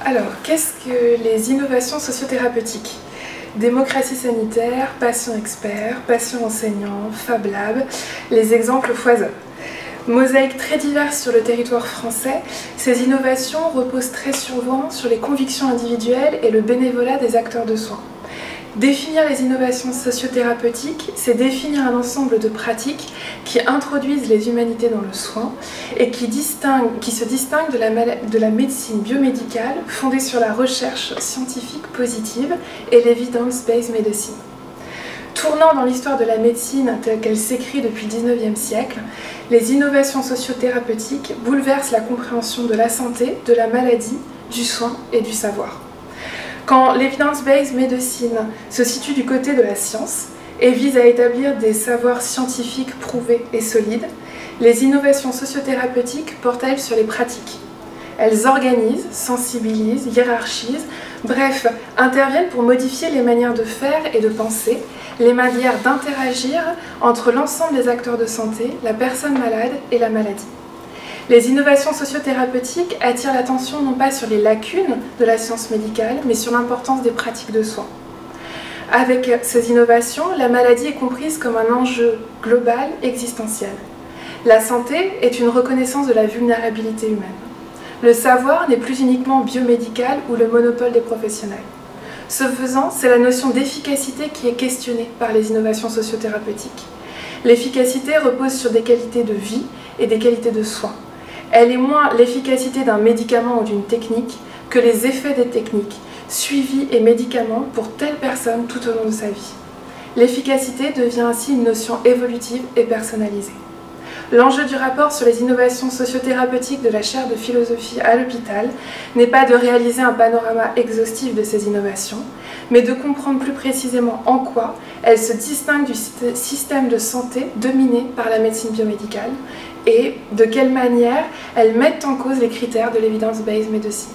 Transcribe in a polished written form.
Alors, qu'est-ce que les innovations sociothérapeutiques? Démocratie sanitaire, patient expert, patient enseignant, Fab Lab, les exemples foisonnent. Mosaïque très diverse sur le territoire français, ces innovations reposent très souvent sur les convictions individuelles et le bénévolat des acteurs de soins. Définir les innovations sociothérapeutiques, c'est définir un ensemble de pratiques qui introduisent les humanités dans le soin et qui se distinguent de la médecine biomédicale fondée sur la recherche scientifique positive et l'evidence-based medicine. Tournant dans l'histoire de la médecine telle qu'elle s'écrit depuis le XIXe siècle, les innovations sociothérapeutiques bouleversent la compréhension de la santé, de la maladie, du soin et du savoir. Quand l'evidence-based medicine se situe du côté de la science et vise à établir des savoirs scientifiques prouvés et solides, les innovations sociothérapeutiques portent elles sur les pratiques. Elles organisent, sensibilisent, hiérarchisent, bref, interviennent pour modifier les manières de faire et de penser, les manières d'interagir entre l'ensemble des acteurs de santé, la personne malade et la maladie. Les innovations sociothérapeutiques attirent l'attention non pas sur les lacunes de la science médicale, mais sur l'importance des pratiques de soins. Avec ces innovations, la maladie est comprise comme un enjeu global, existentiel. La santé est une reconnaissance de la vulnérabilité humaine. Le savoir n'est plus uniquement biomédical ou le monopole des professionnels. Ce faisant, c'est la notion d'efficacité qui est questionnée par les innovations sociothérapeutiques. L'efficacité repose sur des qualités de vie et des qualités de soins. Elle est moins l'efficacité d'un médicament ou d'une technique que les effets des techniques, suivis et médicaments pour telle personne tout au long de sa vie. L'efficacité devient ainsi une notion évolutive et personnalisée. L'enjeu du rapport sur les innovations sociothérapeutiques de la chaire de philosophie à l'hôpital n'est pas de réaliser un panorama exhaustif de ces innovations, mais de comprendre plus précisément en quoi elles se distinguent du système de santé dominé par la médecine biomédicale et de quelle manière elles mettent en cause les critères de l'evidence-based medicine.